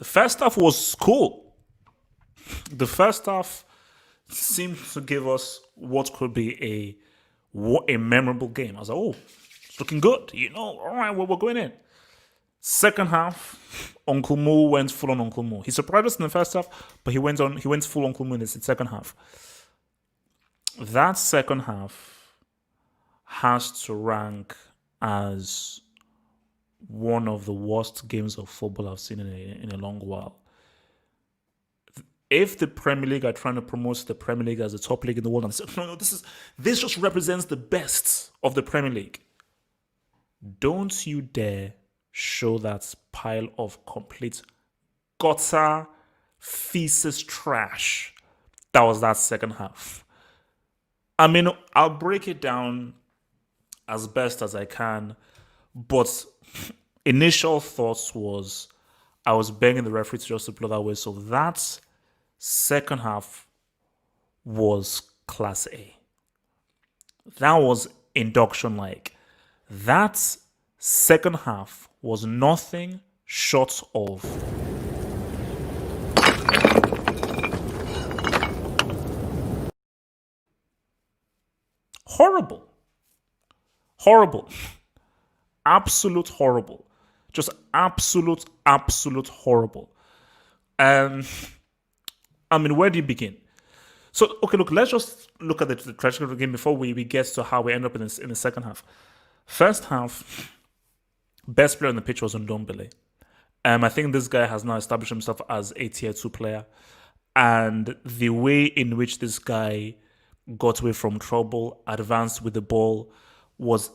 First half was cool. The first half seemed to give us what could be a memorable game. I was like, oh, it's looking good. All right, well, we're going in. Second half, Uncle Mo went full on Uncle Mo. He surprised us in the first half, but he went full Uncle Mo in the second half. That second half has to rank as one of the worst games of football I've seen in a long while. If the Premier League are trying to promote the Premier League as the top league in the world and say, no, this just represents the best of the Premier League, don't you dare show that pile of complete gutter, feces trash that was that second half. I mean, I'll break it down as best as I can, but initial thoughts was I was begging the referee to just blow that whistle. That second half was class A. That was induction like. That second half was nothing short of horrible. Horrible. Absolute horrible. Just absolute horrible. I mean, where do you begin? So, okay, look, let's just look at the trajectory of the game before we get to how we end up in the second half. First half, best player on the pitch was Ndombele. I think this guy has now established himself as a tier 2 player. And the way in which this guy got away from trouble, advanced with the ball, was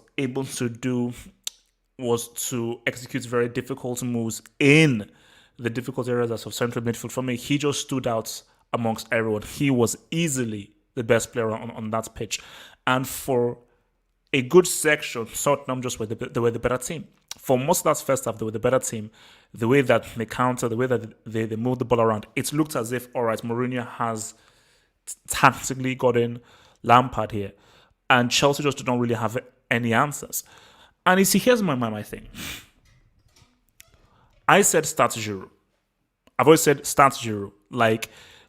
to execute very difficult moves in the difficult areas of central midfield. For me, he just stood out amongst everyone. He was easily the best player on that pitch. And for a good section, Tottenham just they were the better team. For most of that first half, they were the better team. The way that they counter, the way that they moved the ball around, it looked as if, all right, Mourinho has tactically got in Lampard here. And Chelsea just don't really have any answers. And you see, here's my thing. I said start Giroud. I've always said start Giroud. Like,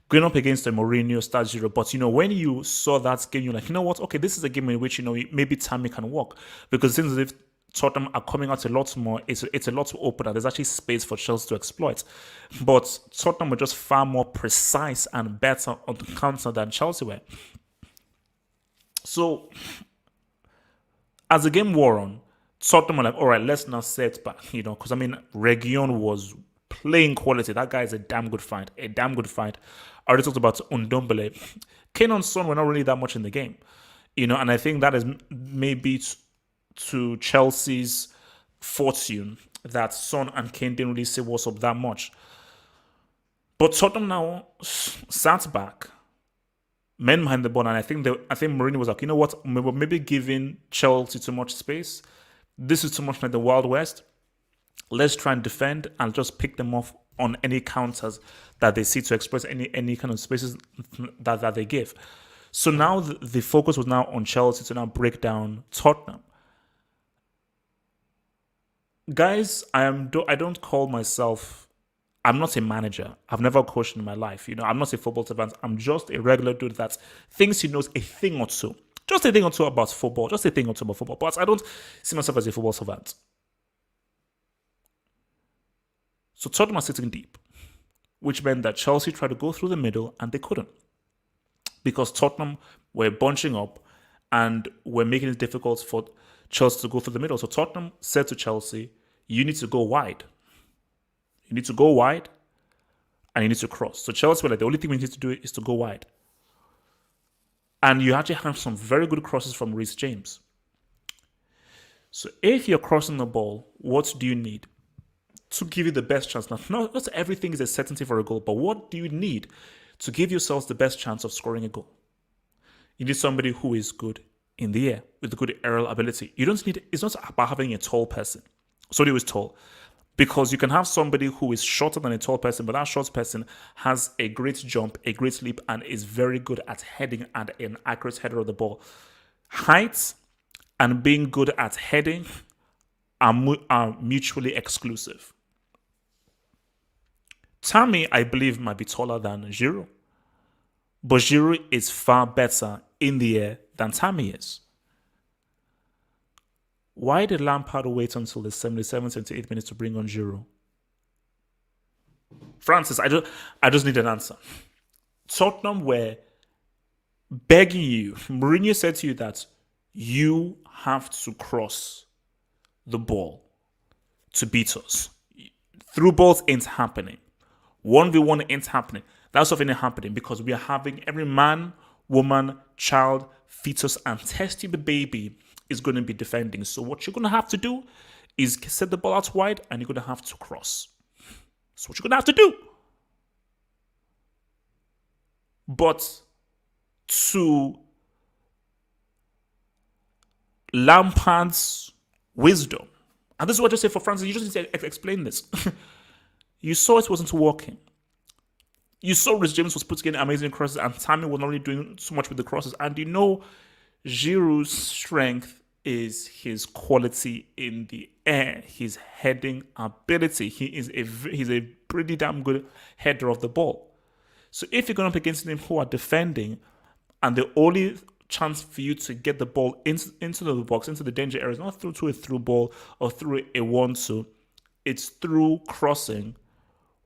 going up against a Mourinho, start Giroud. But, when you saw that game, you're like, you know what? Okay, this is a game in which, maybe Tammy can work. Because it seems as if Tottenham are coming out a lot more. It's a lot opener. There's actually space for Chelsea to exploit. But Tottenham were just far more precise and better on the counter than Chelsea were. So, as the game wore on, Tottenham were like, all right, let's now set back, because Region was playing quality. That guy is a damn good find. I already talked about Ndombele. Kane and Son were not really that much in the game, and I think that is maybe to Chelsea's fortune that Son and Kane didn't really say what's up that much. But Tottenham now sat back, men behind the ball, and I think Mourinho was like, you know what, we were maybe giving Chelsea too much space. This is too much like the Wild West. Let's try and defend and just pick them off on any counters that they see to express any kind of spaces that they give. So now the focus was now on Chelsea to now break down Tottenham. Guys, I don't call myself. I'm not a manager. I've never coached in my life. I'm not a football savant. I'm just a regular dude that thinks he knows a thing or two. Just a thing or two about football. But I don't see myself as a football savant. So Tottenham are sitting deep, which meant that Chelsea tried to go through the middle and they couldn't. Because Tottenham were bunching up and were making it difficult for Chelsea to go through the middle. So Tottenham said to Chelsea, you need to go wide. You need to go wide and you need to cross. So Chelsea were like, the only thing we need to do is to go wide. And you actually have some very good crosses from Reece James. So if you're crossing the ball, what do you need to give you the best chance? Now, not everything is a certainty for a goal, but what do you need to give yourselves the best chance of scoring a goal? You need somebody who is good in the air with good aerial ability. It's not about having a tall person. Somebody who is tall. Because you can have somebody who is shorter than a tall person, but that short person has a great jump, a great leap, and is very good at heading and an accurate header of the ball. Height and being good at heading are mutually exclusive. Tammy, I believe, might be taller than Giroud, but Giroud is far better in the air than Tammy is. Why did Lampard wait until the 77, 78 minutes to bring on Giroud? Francis, I just need an answer. Tottenham were begging you. Mourinho said to you that you have to cross the ball to beat us. Through balls ain't happening. 1v1 ain't happening. That's something ain't happening because we are having every man, woman, child, fetus, and test tube baby is going to be defending. So what you're going to have to do is set the ball out wide and you're going to have to cross. That's what you're going to have to do. But to Lampard's wisdom, and this is what I just say for Francis, you just need to explain this. You saw it wasn't working. You saw Rhys James was putting in amazing crosses and Tammy was not really doing so much with the crosses. And you know, Giroud's strength is his quality in the air, his heading ability. He's a pretty damn good header of the ball. So if you're going up against them who are defending, and the only chance for you to get the ball into the box, into the danger areas, not through a through ball or through a 1-2, it's through crossing.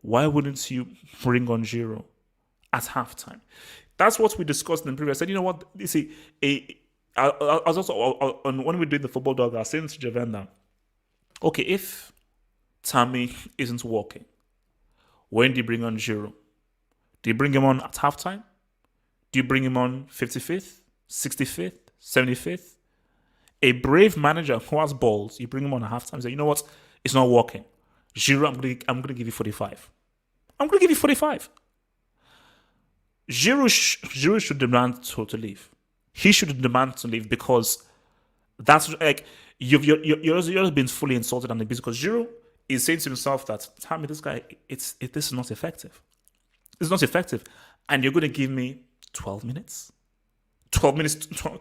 Why wouldn't you bring on Giroud at halftime? That's what we discussed in the previous. I said, you know what? You see, I was also when we did the football dog, I was saying to Javenda, okay, if Tammy isn't walking, when do you bring on Giroud? Do you bring him on at halftime? Do you bring him on 55th, 65th, 75th? A brave manager who has balls, you bring him on at halftime and say, you know what? It's not working. Giroud, I'm going to give you 45. I'm going to give you 45. Giroud should demand to leave. He should demand to leave because that's like you're been fully insulted and abused because Giroud is saying to himself that, Tammy, this guy, this is not effective. It's not effective. And you're going to give me 12 minutes? 12 minutes? 12.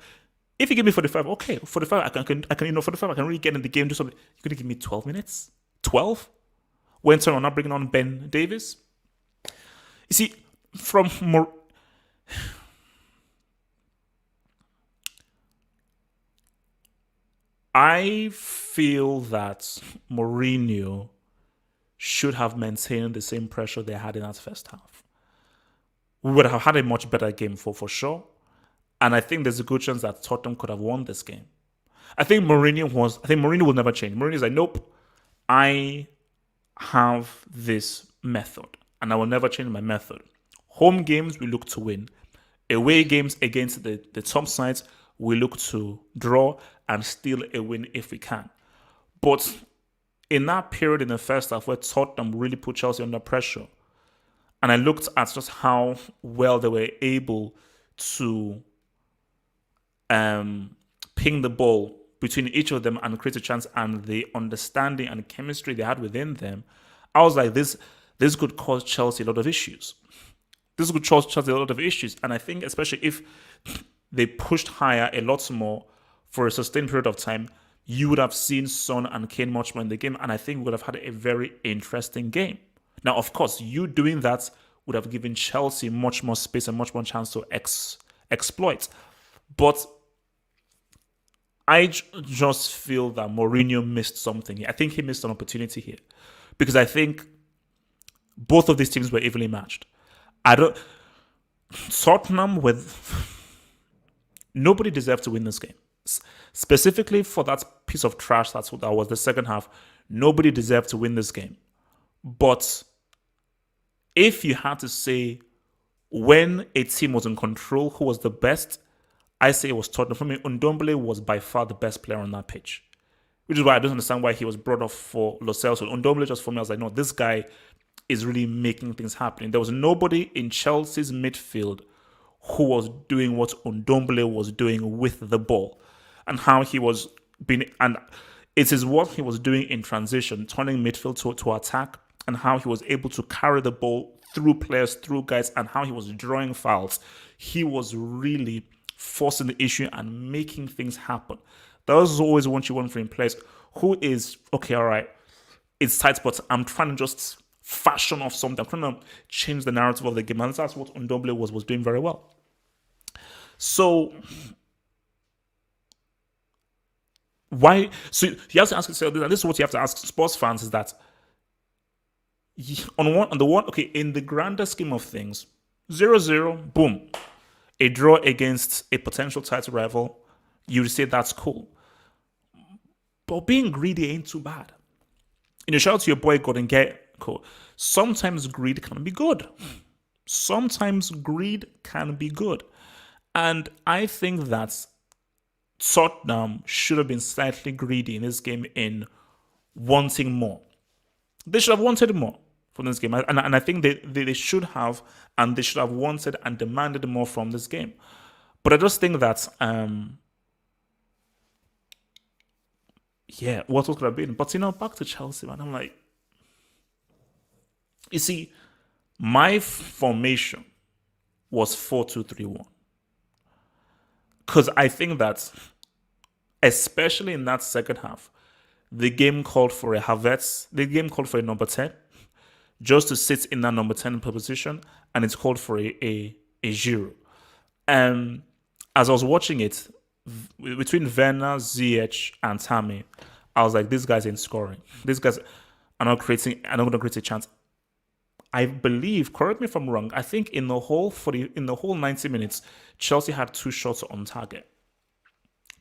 If you give me 45, okay, 45, I can 45, I can really get in the game, do something. You're going to give me 12 minutes? 12? When turn on not bringing on Ben Davies? You see, I feel that Mourinho should have maintained the same pressure they had in that first half. We would have had a much better game for sure. And I think there's a good chance that Tottenham could have won this game. I think Mourinho will never change. Mourinho's like, nope, I have this method and I will never change my method. Home games, we look to win. Away games against the top sides, we look to draw and steal a win if we can. But in that period in the first half where Tottenham really put Chelsea under pressure, and I looked at just how well they were able to ping the ball between each of them and create a chance, and the understanding and chemistry they had within them, I was like, this could cause Chelsea a lot of issues. This could cause Chelsea a lot of issues. And I think especially if they pushed higher a lot more for a sustained period of time, you would have seen Son and Kane much more in the game. And I think we would have had a very interesting game. Now, of course, you doing that would have given Chelsea much more space and much more chance to exploit. But I just feel that Mourinho missed something here. I think he missed an opportunity here. Because I think both of these teams were evenly matched. Tottenham nobody deserved to win this game. Specifically for that piece of trash that was the second half, nobody deserved to win this game. But if you had to say when a team was in control, who was the best, I say it was Tottenham. For me, Ndombele was by far the best player on that pitch. Which is why I don't understand why he was brought off for Lo Celso. Ndombele just for me, I was like, no, this guy is really making things happen. There was nobody in Chelsea's midfield who was doing what Ndombele was doing with the ball. And how he was being, and it is what he was doing in transition, turning midfield to attack, and how he was able to carry the ball through players, through guys, and how he was drawing fouls. He was really forcing the issue and making things happen. That was always what you want from players who is, okay, all right, it's tight, but I'm trying to just fashion of something. I'm trying to change the narrative of the game, and that's what Ndombele was doing very well. So why? So you have to ask yourself, and this is what you have to ask sports fans: is that okay, in the grander scheme of things, 0-0, boom, a draw against a potential title rival, you would say that's cool. But being greedy ain't too bad. Shout out to your boy Gordon Gecko. Sometimes greed can be good. Sometimes greed can be good. And I think that Tottenham should have been slightly greedy in this game in wanting more. They should have wanted more from this game. And I think they should have, and they should have wanted and demanded more from this game. But I just think that, what else could have been? But, back to Chelsea, man, I'm like, you see, my formation was 4-2-3-1. Because I think that, especially in that second half, the game called for a Havertz, the game called for a number 10, just to sit in that number 10 position, and it's called for a Giroud. As I was watching it, between Werner, Ziyech, and Tammy, I was like, these guys ain't scoring. These guys are not going to create a chance. I believe, correct me if I'm wrong, I think in the whole 90 minutes, Chelsea had 2 shots on target.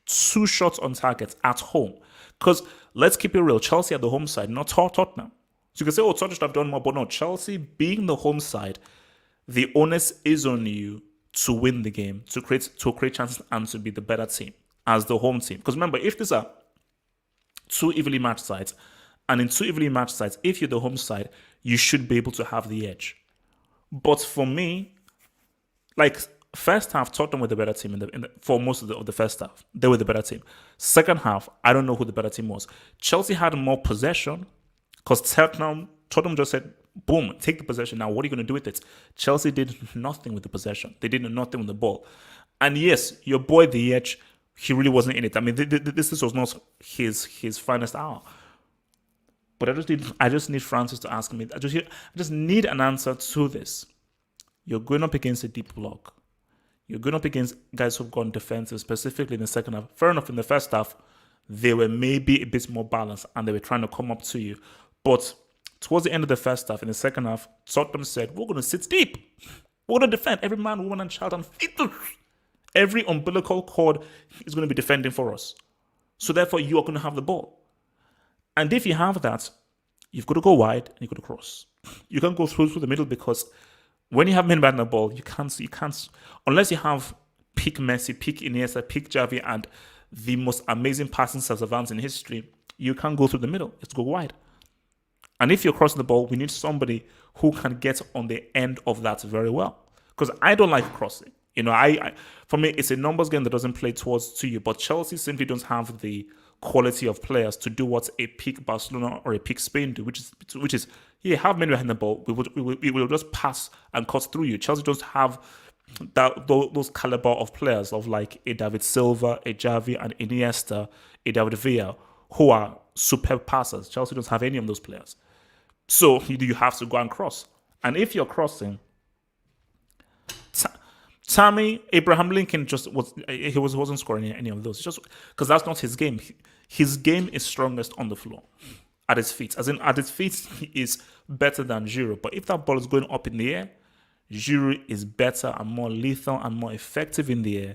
2 shots on target at home. Because let's keep it real, Chelsea at the home side, not Tottenham. So you can say, Tottenham should have done more, but no, Chelsea being the home side, the onus is on you to win the game, to create chances and to be the better team as the home team. Because remember, if these are 2 evenly matched sides, and in 2 evenly matched sides, if you're the home side, you should be able to have the edge. But for me, like first half, Tottenham were the better team for most of the first half. They were the better team. Second half, I don't know who the better team was. Chelsea had more possession because Tottenham just said, boom, take the possession. Now, what are you going to do with it? Chelsea did nothing with the possession. They did nothing with the ball. And yes, your boy, the edge, he really wasn't in it. I mean, this was not his finest hour. But I just need Francis to ask me. I just need an answer to this. You're going up against a deep block. You're going up against guys who've gone defensive, specifically in the second half. Fair enough, in the first half, they were maybe a bit more balanced and they were trying to come up to you. But towards the end of the first half, in the second half, Tottenham said, we're going to sit deep. We're going to defend. Every man, woman, and child, and fetus. Every umbilical cord is going to be defending for us. So therefore, you are going to have the ball. And if you have that, you've got to go wide and you've got to cross. You can't go through the middle because when you have men batting the ball, you can't, unless you have peak Messi, peak Iniesta, peak Xavi, and the most amazing passing savants in history, you can't go through the middle. You have to go wide. And if you're crossing the ball, we need somebody who can get on the end of that very well. Because I don't like crossing. For me, it's a numbers game that doesn't play to you. But Chelsea simply don't have the quality of players to do what a peak Barcelona or a peak Spain do, which is have men behind the ball. We will just pass and cut through you. Chelsea doesn't have those caliber of players of like a David Silva, a Xavi, and Iniesta, a David Villa, who are superb passers. Chelsea doesn't have any of those players. So you have to go and cross. And if you're crossing, Tammy Abraham Lincoln wasn't scoring any of those, just because that's not his game. His game is strongest on the floor, at his feet. As in, at his feet, he is better than Giroud. But if that ball is going up in the air, Giroud is better and more lethal and more effective in the air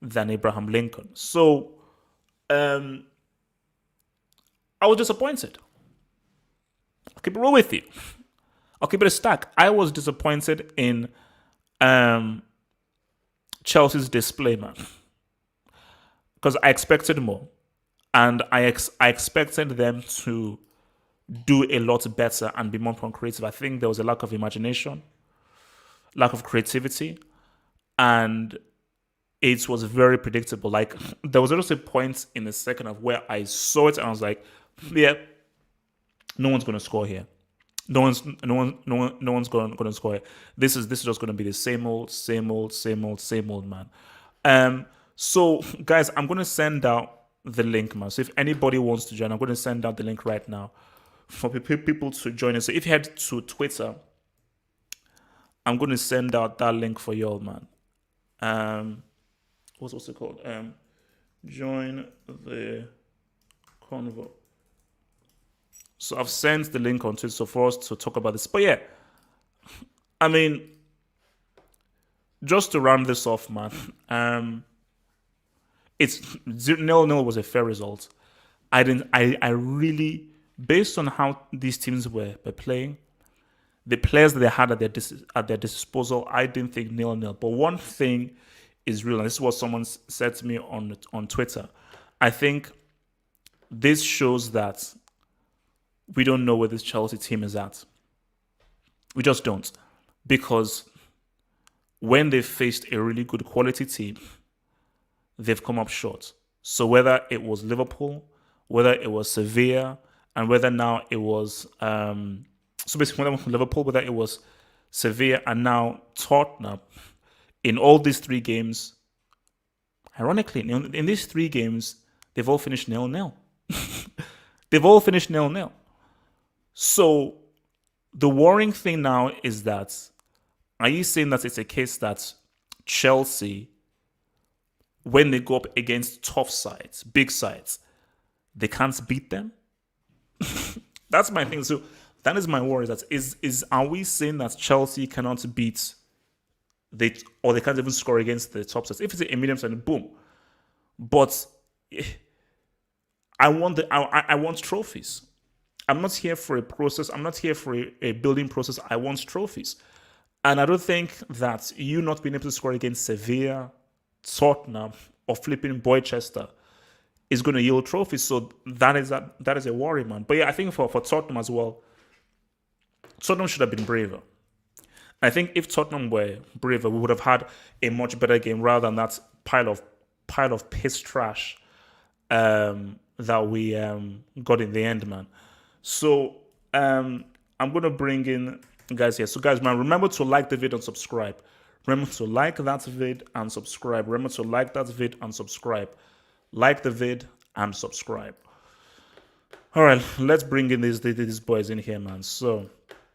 than Abraham Lincoln. So, I was disappointed. I'll keep it real with you. I'll keep it a stack. I was disappointed in Chelsea's display, man, because I expected more, and I expected them to do a lot better and be more creative. I think there was a lack of imagination, lack of creativity, and it was very predictable. Like, there was also a point in the second half where I saw it and I was like, yeah, no one's going to score here. No one's going to score. This is just going to be the same old, man. So guys, I'm going to send out the link, man. So if anybody wants to join, I'm going to send out the link right now. for people to join us. So if you head to Twitter, I'm going to send out that link for y'all, man. What's it called? Join the convo. So I've sent the link on Twitter for us to talk about this. But yeah, I mean, just to round this off, man, it's 0-0 was a fair result. I really, based on how these teams were playing, the players that they had at their disposal, I didn't think 0-0. But one thing is real, and this is what someone said to me on Twitter. I think this shows that we don't know where this Chelsea team is at. We just don't. Because when they faced a really good quality team, they've come up short. So whether it was Liverpool, whether it was Sevilla, and whether now it was so basically whether it was Liverpool, whether it was Sevilla, and now Tottenham, in all these 3 games, ironically, in these 3 games, they've all finished 0-0. They've all finished 0-0. So the worrying thing now is that, are you saying that it's a case that Chelsea, when they go up against tough sides, big sides, they can't beat them? That's my thing. So that is my worry. That are we saying that Chelsea cannot beat or they can't even score against the top sides? If it's a medium side, boom. But I want trophies. I'm not here for a process. I'm not here for a building process. I want trophies. And I don't think that you not being able to score against Sevilla, Tottenham, or flipping Boychester is going to yield trophies. So that is a worry, man. But yeah, I think for Tottenham as well, Tottenham should have been braver. I think if Tottenham were braver, we would have had a much better game rather than that pile of piss trash that we got in the end, man. So I'm going to bring in guys here. So guys, man, remember to like the video and subscribe. Remember to like that vid and subscribe. Remember to like that vid and subscribe. Like the vid and subscribe. All right, let's bring in these boys in here, man. So